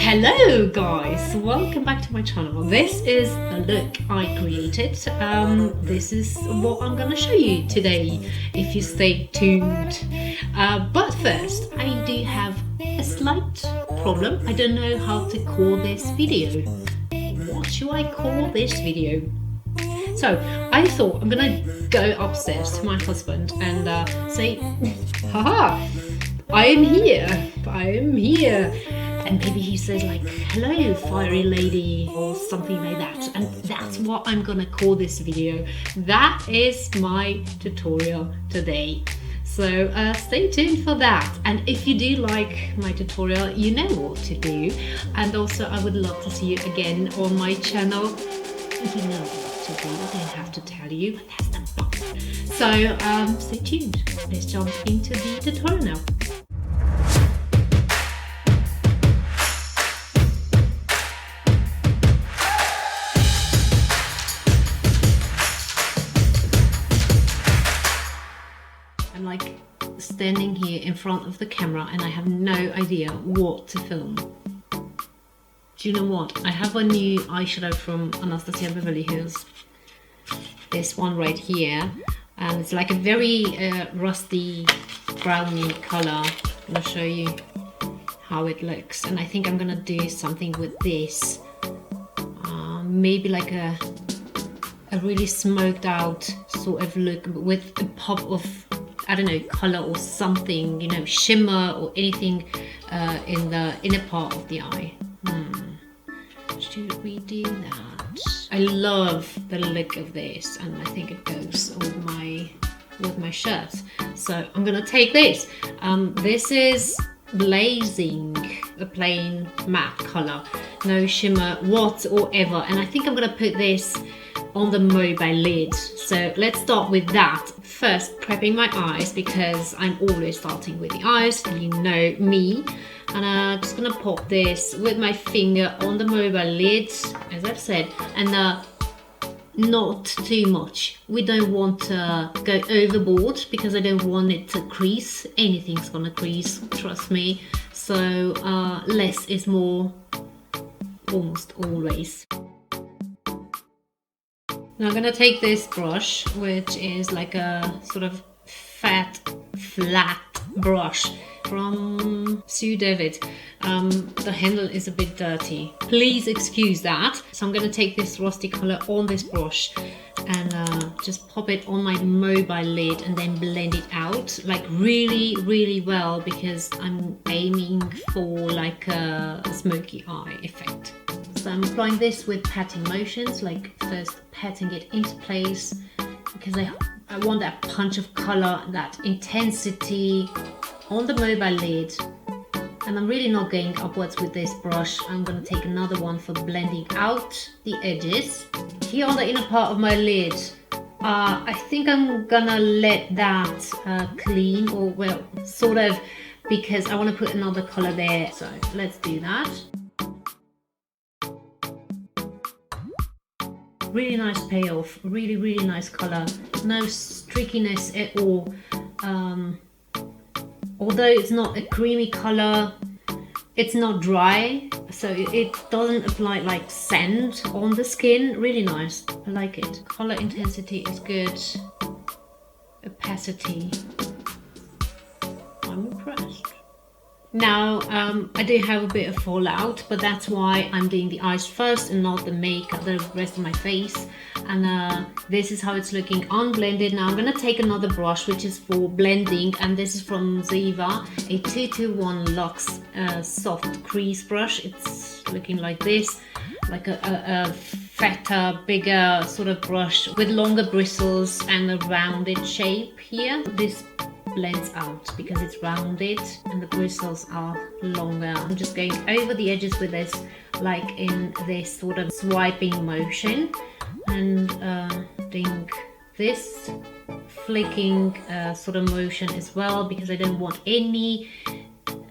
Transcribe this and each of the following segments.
Hello guys, welcome back to my channel. This is the look I created. This is what I'm gonna show you today if you stay tuned. But first, I do have a slight problem. I don't know how to call this video. What should I call this video? So I thought I'm gonna go upstairs to my husband and say, haha, I am here. And maybe he says like, hello fiery lady, or something like that. And that's what I'm gonna call this video. That is my tutorial today. So stay tuned for that. And if you do like my tutorial, you know what to do. And also I would love to see you again on my channel. You know what to do, I don't have to tell you, but that's the fun. So stay tuned. Let's jump into the tutorial now. I'm like standing here in front of the camera and I have no idea what to film. Do you know what? I have a new eyeshadow from Anastasia Beverly Hills. This one right here. And it's like a very rusty browny color. I'm gonna show you how it looks. And I think I'm gonna do something with this. Maybe like a really smoked out sort of look with a pop of, I don't know, color or something, you know, shimmer or anything in the inner part of the eye. Should we do that? I love the look of this and I think it goes with my shirt. So I'm gonna take this. This is Blazing, a plain matte color, no shimmer whatsoever. And I think I'm gonna put this on the mobile lid. So let's start with that. First, prepping my eyes because I'm always starting with the eyes, you know me. And I'm just gonna pop this with my finger on the mobile lid, as I've said, and not too much. We don't want to go overboard because I don't want it to crease. Anything's gonna crease, trust me. So less is more, almost always. Now I'm gonna take this brush, which is like a sort of fat, flat brush from Sue David. The handle is a bit dirty. Please excuse that. So I'm gonna take this rusty color on this brush and just pop it on my mobile lid and then blend it out like really well because I'm aiming for like a smoky eye effect. So I'm applying this with patting motions, like first patting it into place because I want that punch of color, that intensity on the mobile lid. And I'm really not going upwards with this brush. I'm going to take another one for blending out the edges. Here on the inner part of my lid, I think I'm gonna let that clean, or well, sort of, because I want to put another color there. So let's do that. Really nice payoff, really nice color, no streakiness at all. Although it's not a creamy color, it's not dry, so it doesn't apply like sand on the skin. Really nice, I like it. Color intensity is good, opacity, I'm impressed. Now I do have a bit of fallout, but that's why I'm doing the eyes first and not the makeup, the rest of my face. And this is how it's looking unblended. Now I'm gonna take another brush which is for blending, and this is from Ziva, a 221 Luxe soft crease brush. It's looking like this, like a fatter, bigger sort of brush with longer bristles and a rounded shape here. This blends out because it's rounded and the bristles are longer. I'm just going over the edges with this, like in this sort of swiping motion, and doing this flicking sort of motion as well because I don't want any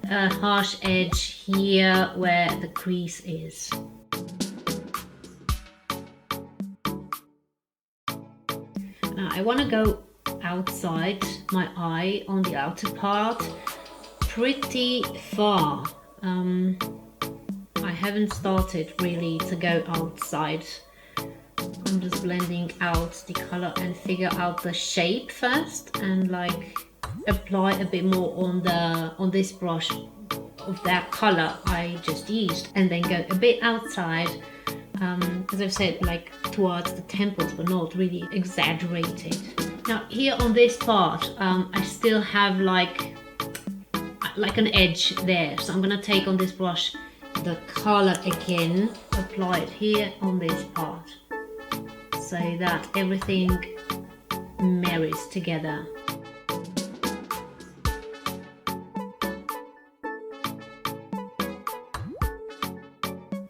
harsh edge here where the crease is. Now I want to go outside my eye on the outer part pretty far. I haven't started really to go outside. I'm just blending out the color and figure out the shape first, and like apply a bit more on this brush of that color I just used, and then go a bit outside, as I've said, like towards the temples, but not really exaggerated. Now here on this part, I still have like an edge there, so I'm gonna take on this brush the color again, apply it here on this part, so that everything marries together.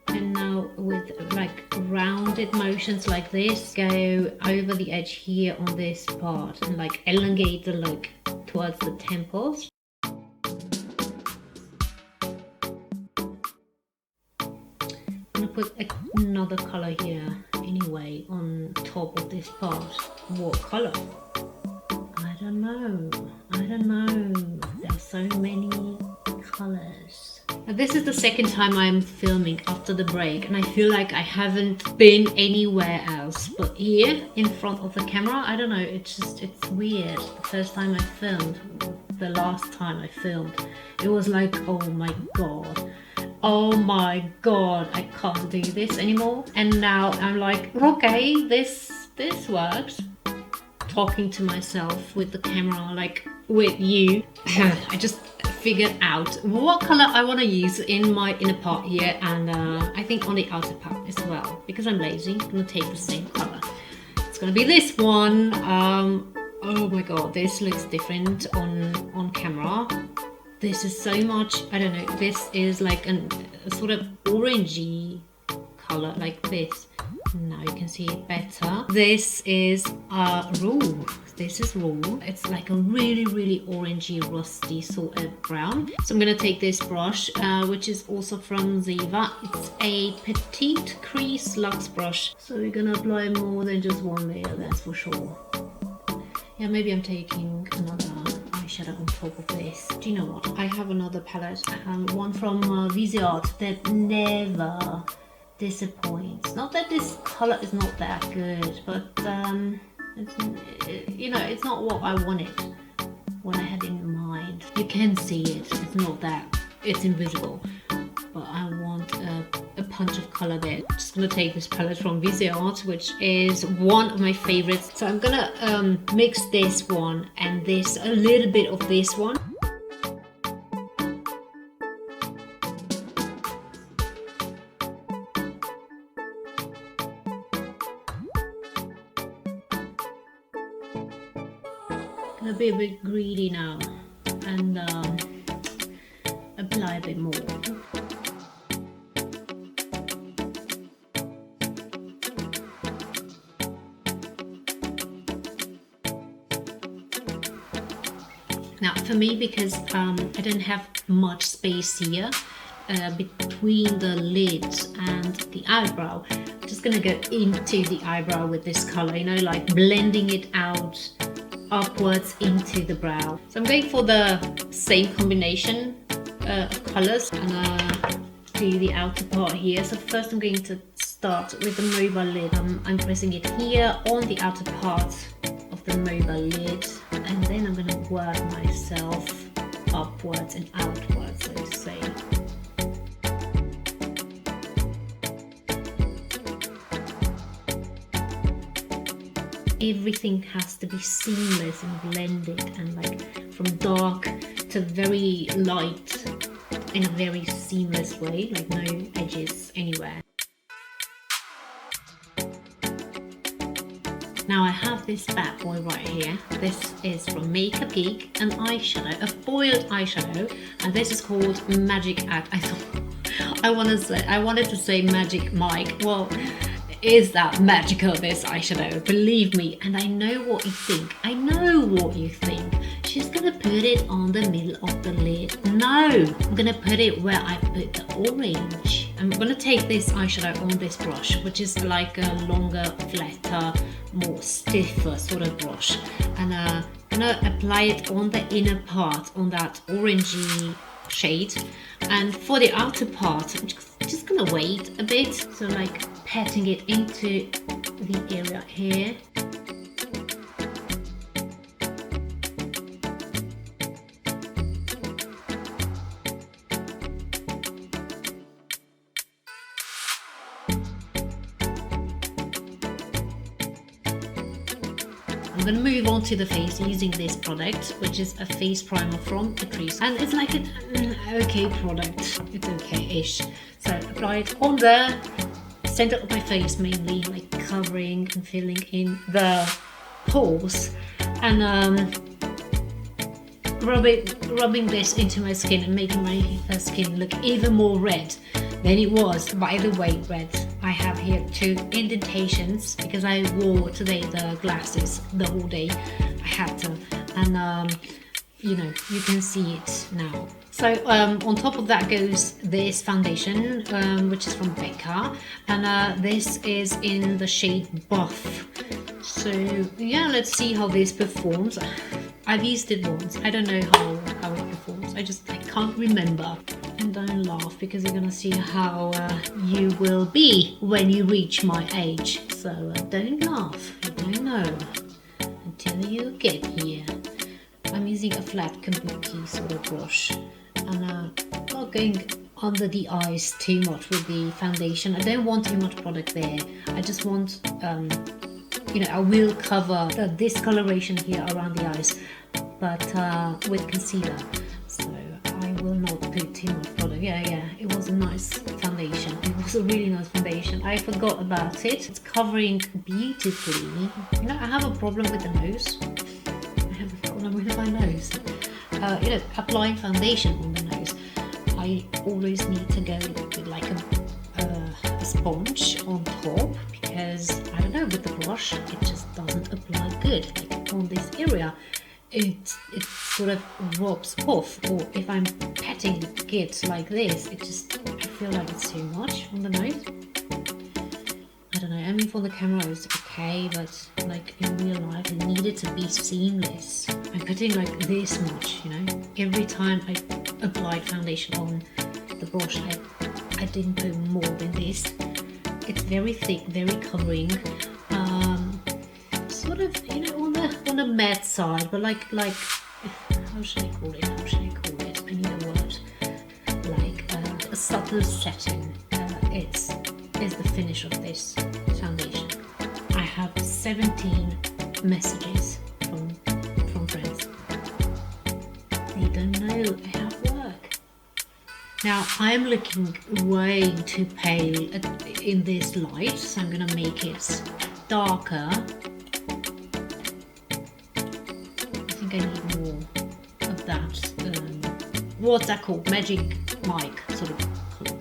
And now with like rounded motions like this, go over the edge here on this part and like elongate the look towards the temples. Put another color here anyway on top of this part. What color? I don't know. There are so many colors. Now, this is the second time I'm filming after the break, and I feel like I haven't been anywhere else but here in front of the camera. I don't know, it's weird. The first time I filmed, the last time I filmed, it was like, oh my god, I can't do this anymore. And now I'm like, okay, this works. Talking to myself with the camera, like with you. I just figured out what color I want to use in my inner part here, and I think on the outer part as well, because I'm lazy. I'm gonna take the same color. It's gonna be this one. Oh my god, this looks different on camera. This is so much, I don't know, this is like a sort of orangey color like this. Now you can see it better. This is raw. This is raw. It's like a really orangey, rusty sort of brown. So I'm gonna take this brush, which is also from Ziva. It's a petite crease luxe brush. So we're gonna apply more than just one layer, that's for sure. Yeah, maybe I'm taking another eyeshadow on top of this. Do you know what? I have another palette, one from VERO that never disappoints. Not that this color is not that good, but it's not what I wanted, what I had in mind. You can see it. It's not that it's invisible, but I want a punch of color there. I'm just gonna take this palette from VERO, which is one of my favorites. So I'm gonna mix this one and this, a little bit of this one. Gonna be a bit greedy now and apply a bit more. Now for me, because I don't have much space here between the lid and the eyebrow, I'm just gonna go into the eyebrow with this color, you know, like blending it out upwards into the brow. So I'm going for the same combination of colors, and do the outer part here. So first I'm going to start with the mobile lid. I'm pressing it here on the outer part of the mobile lid, and then I'm going to work myself upwards and outwards, so to say. Everything has to be seamless and blended, and like from dark to very light in a very seamless way, like no edges anywhere. Now I have this bad boy right here. This is from Makeup Geek, an eyeshadow, a foiled eyeshadow, and this is called Magic Act. I wanted to say Magic Mike. Well, is that magical, this eyeshadow? Believe me, and I know what you think. I know what you think. She's gonna put it on the middle of the lid. No, I'm gonna put it where I put the orange. I'm gonna take this eyeshadow on this brush, which is like a longer, flatter, more stiffer sort of brush, and I'm gonna apply it on the inner part, on that orangey shade. And for the outer part, I'm just just gonna wait a bit, so like patting it into the area here. I'm gonna move on to the face using this product, which is a face primer from Catrice, and it's like an okay product. It's okay-ish. So apply it on the center of my face mainly, like covering and filling in the pores, and rubbing this into my skin and making my skin look even more red than it was. By the way, red. I have here 2 indentations because I wore today the glasses the whole day. I had to, and you know, you can see it now. So on top of that goes this foundation, which is from Becca, and this is in the shade Buff. So yeah, let's see how this performs. I've used it once. I don't know how it performs. I can't remember. And don't laugh, because you're gonna see how you will be when you reach my age. So don't laugh. You don't know until you get here. I'm using a flat kabuki sort of brush, and not going under the eyes too much with the foundation. I don't want too much product there. I just want, you know, I will cover the discoloration here around the eyes, but with concealer. So I will not put too much product. Yeah, it was a nice foundation. It was a really nice foundation. I forgot about it. It's covering beautifully. You know, I have a problem with the nose. I have a problem with my nose. You know, applying foundation on the nose, I always need to go with like a sponge on top, because I don't know, with the brush it just doesn't apply good. Like on this area, it sort of rubs off, or if I'm patting it like this, I feel like it's too much on the nose. I don't know, I mean, for the camera it's okay, but like in real life it needed to be seamless. I'm putting like this much, you know, every time I applied foundation on the brush, I didn't put more than this. It's very thick, very covering, sort of, you know, on the matte side, but like how should I call it? I need a word. Like a subtle setting. Is the finish of this foundation. I have 17 messages from friends. They don't know I have work. Now I'm looking way too pale in this light, so I'm gonna make it darker. I think I need more of that. What's that called? Magic mic sort of color.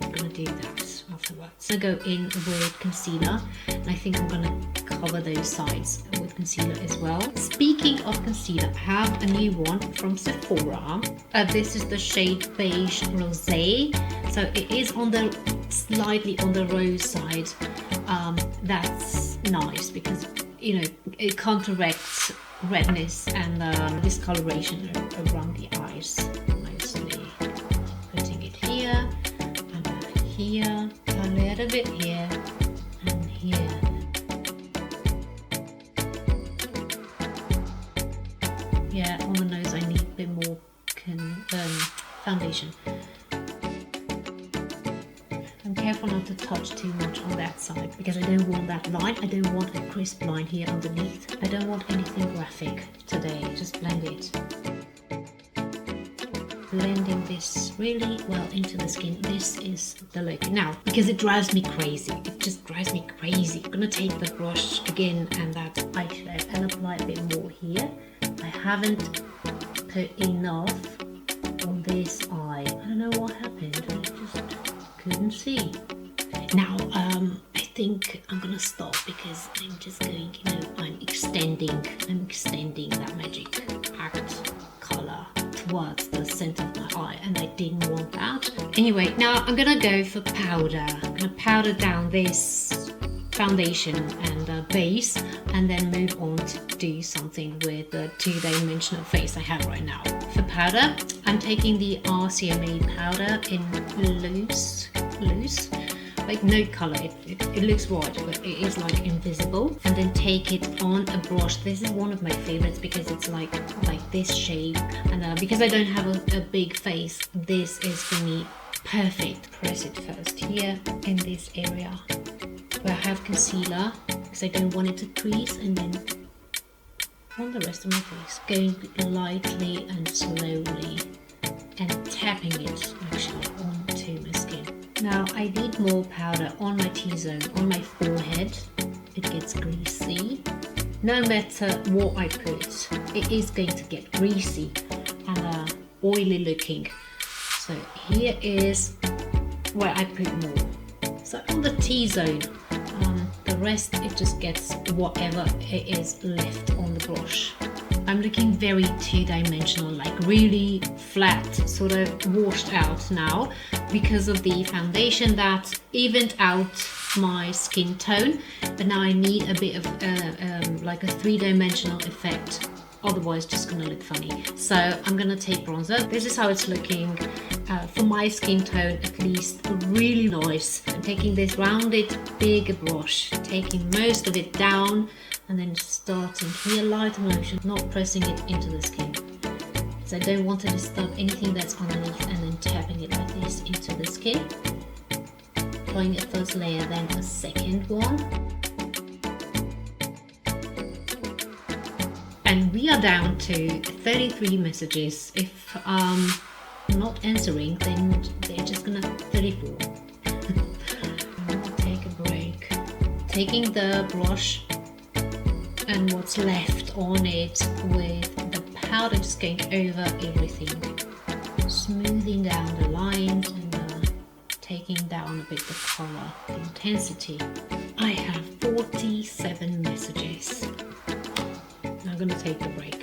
I'm gonna do that afterwards. I'm gonna go in with concealer, and I think I'm gonna cover those sides with concealer as well. Speaking of concealer, I have a new one from Sephora. This is the shade Beige Rosé, so it is slightly on the rose side. That's nice because, you know, it counteracts redness and discoloration around the eyes nicely. Putting it here and here, a little bit here and here. Yeah, on the nose I need a bit more foundation. I'm careful not to touch too much on that side, because I don't want that line. I don't want a crisp line here underneath. I don't want anything graphic today. Just blend it. Blending this really well into the skin. This is the look. Now, because it drives me crazy. It just drives me crazy. I'm gonna take the brush again and that eyeshadow and apply a bit more here. I haven't put enough on this eye. I don't know what happened. I just couldn't see. Now, I think I'm gonna stop, because I'm just going, you know, I'm extending that magic packed color towards the center of my eye, and I didn't want that. Anyway, now I'm gonna go for powder. I'm gonna powder down this foundation and base and then move on to do something with the two-dimensional face I have right now. For powder, I'm taking the RCMA powder in loose, like no color. It looks white, but it is like invisible. And then take it on a brush. This is one of my favorites because it's like this shape. And because I don't have a big face, this is for me perfect. Press it first here in this area where I have concealer because I don't want it to crease, and then on the rest of my face, going lightly and slowly and tapping it actually onto my skin. Now I need more powder on my T-zone, on my forehead. It gets greasy. No matter what I put, it is going to get greasy and oily looking. So here is where I put more. So on the T-zone, the rest it just gets whatever it is left on the brush. I'm looking very two-dimensional, like really flat, sort of washed out now because of the foundation that evened out my skin tone, but now I need a bit of like a three-dimensional effect, otherwise just gonna look funny. So I'm gonna take bronzer. This is how it's looking for my skin tone, at least really nice. I'm taking this rounded big brush, taking most of it down, and then starting here, light motion, not pressing it into the skin. So I don't want to disturb anything that's underneath, and then tapping it like this into the skin. Applying a first layer, then a second one. And we are down to 33 messages. If not answering, then they're just gonna 34. I'm gonna take a break. Taking the brush and what's left on it with the powder, just going over everything, smoothing down the lines and taking down a bit the color, the intensity. I have 47 messages. I'm gonna take a break.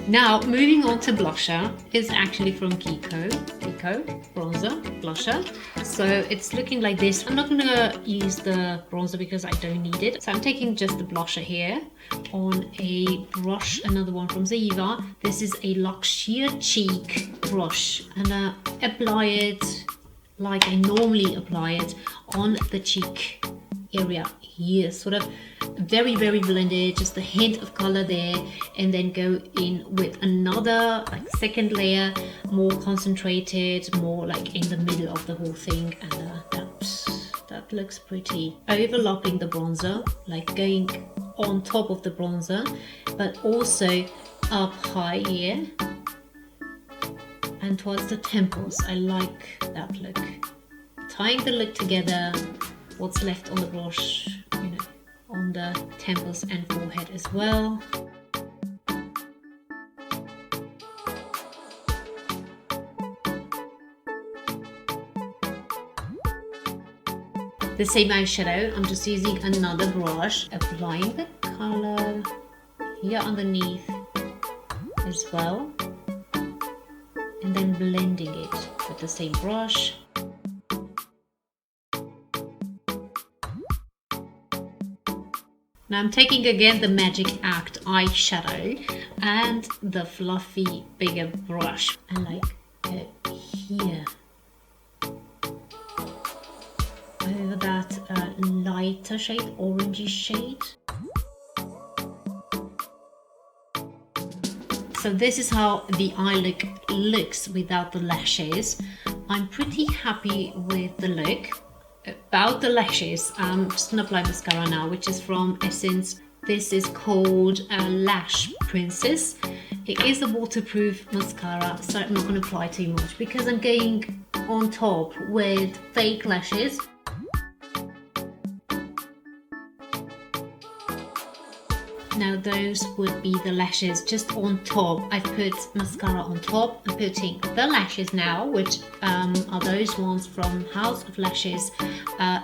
Now moving on to blusher is actually from Kiko bronzer blusher. So it's looking like this. I'm not gonna use the bronzer because I don't need it. So I'm taking just the blusher here on a brush, another one from Ziva. This is a Luxe Sheer Cheek brush, and apply it like I normally apply it on the cheek area here, sort of very blended, just a hint of color there, and then go in with another like second layer, more concentrated, more like in the middle of the whole thing, and that looks pretty. Overlapping the bronzer, like going on top of the bronzer, but also up high here and towards the temples. I like that look. Tying the look together, what's left on the brush, you know, on the temples and forehead as well. The same eyeshadow, I'm just using another brush, applying the color here underneath as well, and then blending it with the same brush. Now I'm taking again the Magic Act eyeshadow and the fluffy bigger brush, and like here over that lighter shade, orangey shade. So this is how the eye look looks without the lashes. I'm pretty happy with the look. About the lashes, I'm just gonna apply mascara now, which is from Essence. This is called Lash Princess. It is a waterproof mascara, so I'm not gonna apply too much because I'm going on top with fake lashes. Now those would be the lashes just on top. I've put mascara on top. I'm putting the lashes now, which are those ones from House of Lashes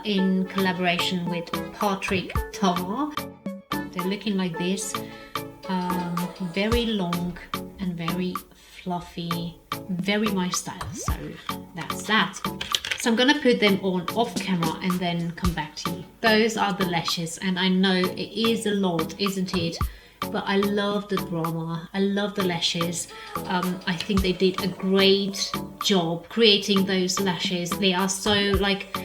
in collaboration with Patrick Tava. They're looking like this, very long and very fluffy, very my style. So that's that. So I'm gonna put them on off camera and then come back to you. those are the lashes, and I know it is a lot, isn't it? But I love the drama, I love the lashes. I think they did a great job creating those lashes. They are so like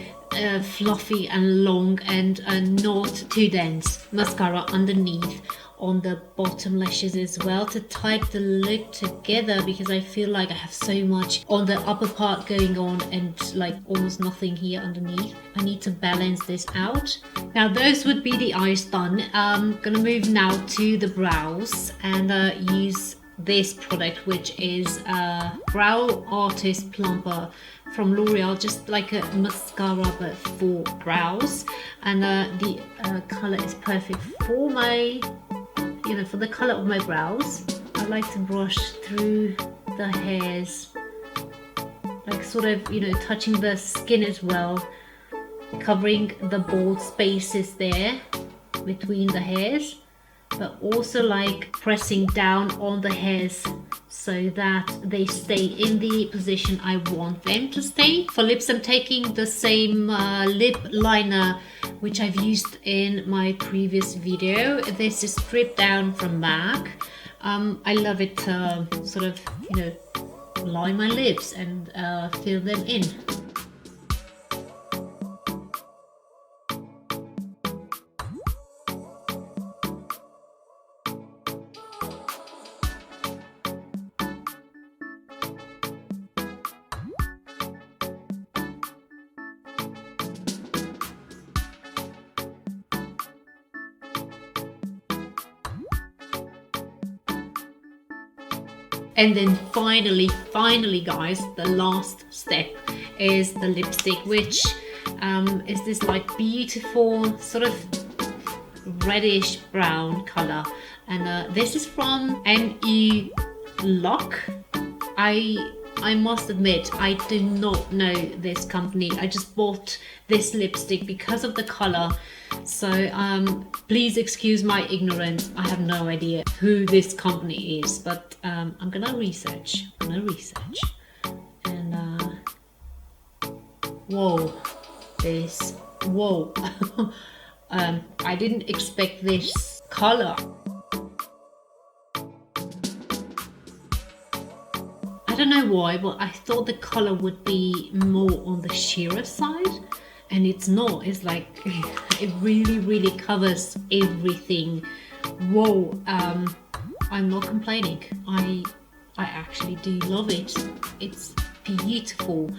fluffy and long and not too dense. Mascara underneath on the bottom lashes as well to type the look together, because I feel like I have so much on the upper part going on and like almost nothing here underneath. I need to balance this out. Now those would be the eyes done. I'm gonna move now to the brows and use this product, which is Brow Artist Plumper from L'Oreal, just like a mascara but for brows. And the color is perfect for my, you know, for the color of my brows. I like to brush through the hairs, like sort of, you know, touching the skin as well, covering the bald spaces there between the hairs, but also like pressing down on the hairs so that they stay in the position I want them to stay. For lips, I'm taking the same lip liner which I've used in my previous video. This is stripped down from MAC. I love it to sort of, you know, line my lips and fill them in. And then finally guys, the last step is the lipstick, which is this like beautiful sort of reddish brown color. And this is from NTUSB. I must admit, I do not know this company. I just bought this lipstick because of the color. So please excuse my ignorance. I have no idea who this company is, but I'm gonna research. And whoa, I didn't expect this color. I don't know why, but I thought the color would be more on the sheerer side, and it's not. It's like it really covers everything. Whoa, I'm not complaining. I actually do love it. It's beautiful.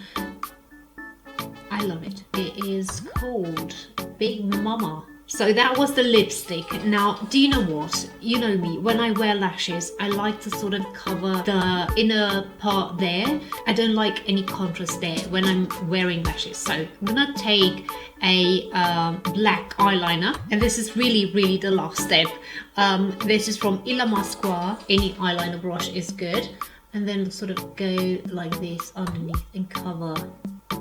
I love it. It is called Big Mama. So that was the lipstick. Now, do you know what? You know me, when I wear lashes, I like to sort of cover the inner part there. I don't like any contrast there when I'm wearing lashes. So I'm gonna take a black eyeliner, and this is really the last step. This is from ILINCA. Any eyeliner brush is good. And then sort of go like this underneath and cover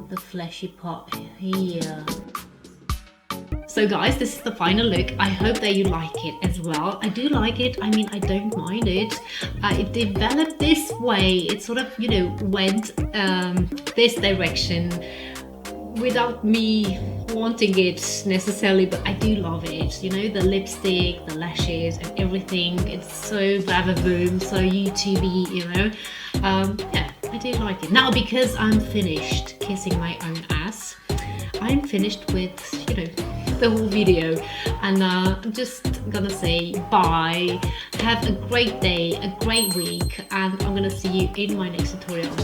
the fleshy part here. So guys, this is the final look. I hope that you like it as well. I do like it. I mean, I don't mind it. It developed this way. It sort of, you know, went this direction without me wanting it necessarily, but I do love it. You know, the lipstick, the lashes and everything. It's so blavavoom, so YouTubey, you know. Yeah, I do like it. Now, because I'm finished kissing my own ass, I'm finished with, you know, the whole video, and I'm just gonna say bye. Have a great day, a great week, and I'm gonna see you in my next tutorial.